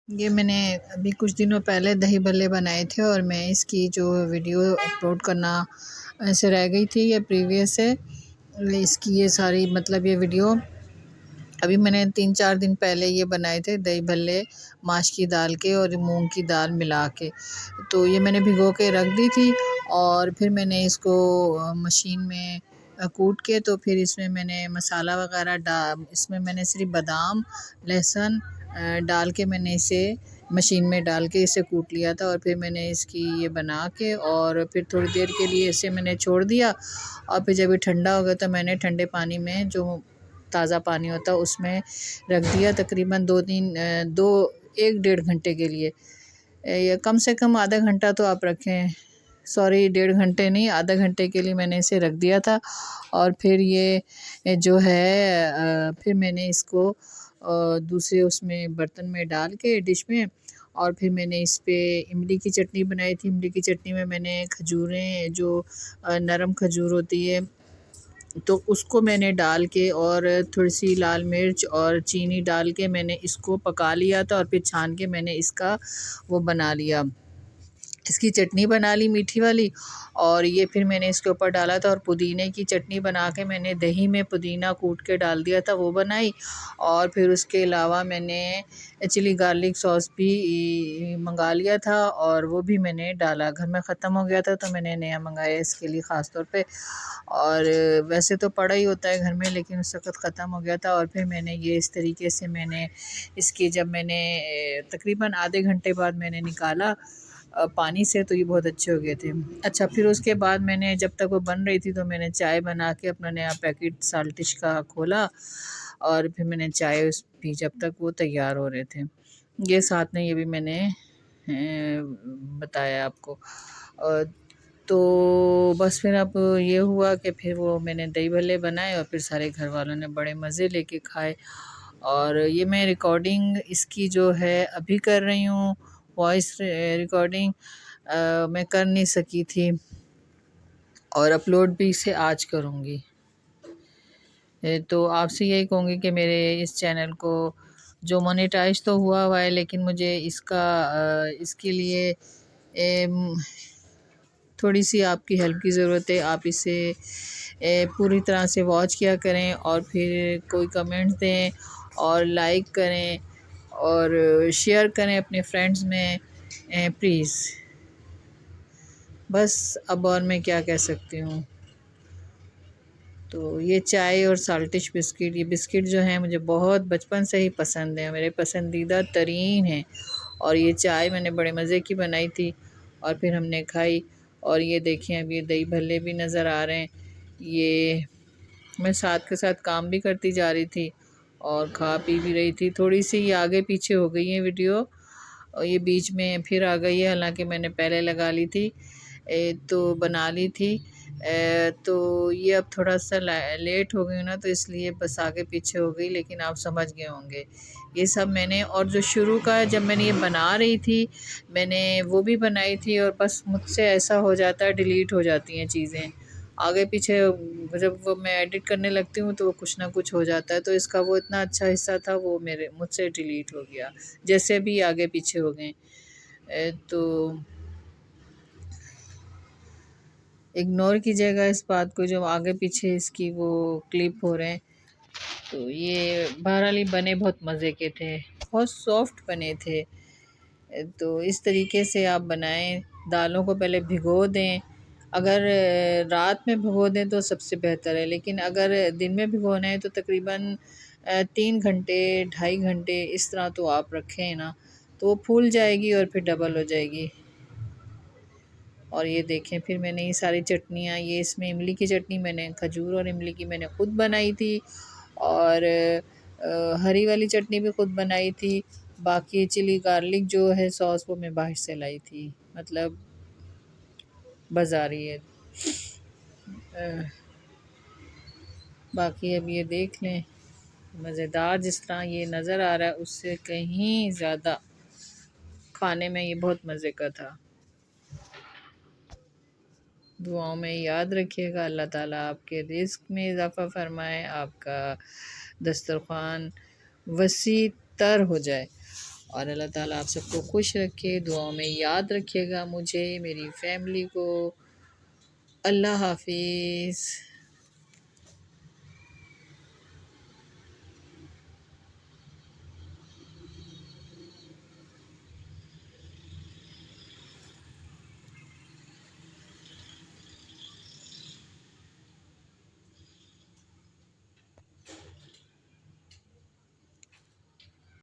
ये मैंने अभी कुछ दिनों पहले दही भल्ले बनाए थे और मैं इसकी जो वीडियो अपलोड करना ऐसे रह गई थी, ये प्रीवियस है। इसकी ये सारी मतलब ये वीडियो अभी मैंने 3-4 दिन पहले ये बनाए थे, दही भल्ले माश की दाल के और मूंग की दाल मिला के। तो ये मैंने भिगो के रख दी थी और फिर मैंने इसको मशीन में कूट के, तो फिर इसमें मैंने मसाला वगैरह इसमें मैंने सिर्फ बादाम, लहसुन डाल के मैंने इसे मशीन में डाल के इसे कूट लिया था। और फिर मैंने इसकी ये बना के और फिर थोड़ी देर के लिए इसे मैंने छोड़ दिया। और फिर जब ये ठंडा हो गया तो मैंने ठंडे पानी में, जो ताज़ा पानी होता है, उसमें रख दिया तकरीबन 1 डेढ़ घंटे के लिए। या कम से कम आधा घंटा तो आप रखें, सॉरी 1.5 घंटे नहीं, आधा घंटे के लिए मैंने इसे रख दिया था। और फिर ये जो है फिर मैंने इसको दूसरे उसमें बर्तन में डाल के डिश में, और फिर मैंने इस पे इमली की चटनी बनाई थी। इमली की चटनी में मैंने खजूरें, जो नरम खजूर होती है, तो उसको मैंने डाल के और थोड़ी-सी लाल मिर्च और चीनी डाल के मैंने इसको पका लिया था। और फिर छान के मैंने इसका वो बना लिया, इसकी चटनी बना ली मीठी वाली। और ये फिर मैंने इसके ऊपर डाला था, और पुदीने की चटनी बना के मैंने दही में पुदीना कूट के डाल दिया था, वो बनाई। और फिर उसके अलावा मैंने चिली गार्लिक सॉस भी मंगा लिया था और वो भी मैंने डाला। घर में ख़त्म हो गया था तो मैंने नया मंगाया इसके लिए ख़ास तौर पे। और वैसे तो पड़ा ही होता है घर में, लेकिन उस वक़्त ख़त्म हो गया था। और फिर मैंने ये इस तरीके से मैंने इसकी, जब मैंने तकरीबन आधे घंटे बाद मैंने निकाला पानी से, तो ये बहुत अच्छे हो गए थे। अच्छा, फिर उसके बाद मैंने, जब तक वो बन रही थी, तो मैंने चाय बना के अपना नया पैकेट साल्टिश का खोला और फिर मैंने चाय उस पी जब तक वो तैयार हो रहे थे। ये साथ में ये भी मैंने बताया आपको। तो बस फिर अब ये हुआ कि फिर वो मैंने दही भल्ले बनाए और फिर सारे घर वालों ने बड़े मज़े लेके खाए। और ये मैं रिकॉर्डिंग इसकी जो है अभी कर रही हूँ, वॉइस रिकॉर्डिंग मैं कर नहीं सकी थी और अपलोड भी इसे आज करूँगी। तो आपसे यही कहूँगी कि मेरे इस चैनल को जो मोनेटाइज तो हुआ है, लेकिन मुझे इसके लिए थोड़ी सी आपकी हेल्प की ज़रूरत है। आप इसे पूरी तरह से वॉच किया करें और फिर कोई कमेंट्स दें और लाइक करें और शेयर करें अपने फ्रेंड्स में, प्लीज़। बस अब और मैं क्या कह सकती हूँ। तो ये चाय और साल्टिश बिस्किट, ये बिस्किट जो हैं मुझे बहुत बचपन से ही पसंद है, मेरे पसंदीदा तरीन हैं। और ये चाय मैंने बड़े मज़े की बनाई थी और फिर हमने खाई। और ये देखें, अब ये दही भल्ले भी नज़र आ रहे हैं। ये मैं साथ के साथ काम भी करती जा रही थी और खा पी भी रही थी। थोड़ी सी ये आगे पीछे हो गई है वीडियो और ये बीच में फिर आ गई है, हालांकि मैंने पहले लगा ली थी, तो बना ली थी। तो ये अब थोड़ा सा लेट हो गई ना, तो इसलिए बस आगे पीछे हो गई, लेकिन आप समझ गए होंगे ये सब मैंने। और जो शुरू का जब मैंने ये बना रही थी, मैंने वो भी बनाई थी और बस मुझसे ऐसा हो जाता है, डिलीट हो जाती हैं चीज़ें आगे पीछे। जब वो मैं एडिट करने लगती हूँ तो वो कुछ ना कुछ हो जाता है, तो इसका वो इतना अच्छा हिस्सा था, वो मेरे मुझसे डिलीट हो गया, जैसे भी आगे पीछे हो गए। तो इग्नोर कीजिएगा इस बात को, जो आगे पीछे इसकी वो क्लिप हो रहे हैं। तो ये बहरहाल ही बने बहुत मज़े के थे, बहुत सॉफ्ट बने थे। तो इस तरीके से आप बनाएं। दालों को पहले भिगो दें, अगर रात में भिगो दें तो सबसे बेहतर है, लेकिन अगर दिन में भिगोना है तो तकरीबन 3 घंटे 2.5 घंटे इस तरह तो आप रखें ना, तो वो फूल जाएगी और फिर डबल हो जाएगी। और ये देखें, फिर मैंने ये सारी चटनियाँ, ये इसमें इमली की चटनी मैंने खजूर और इमली की मैंने ख़ुद बनाई थी और हरी वाली चटनी भी ख़ुद बनाई थी। बाकी चिली गार्लिक जो है सॉस, वो मैं बाहर से लाई थी, मतलब बाज़ारी है। बाकी अब ये देख लें, मज़ेदार जिस तरह ये नज़र आ रहा है उससे कहीं ज़्यादा खाने में ये बहुत मज़े का था। दुआओं में याद रखिएगा, अल्लाह ताला आपके रिज़्क़ में इजाफ़ा फ़रमाए, आपका दस्तरख़्वान वसी तर हो जाए। और अल्लाह ताला आप सबको खुश रखे, दुआओं में याद रखिएगा मुझे, मेरी फैमिली को। अल्लाह हाफिज़।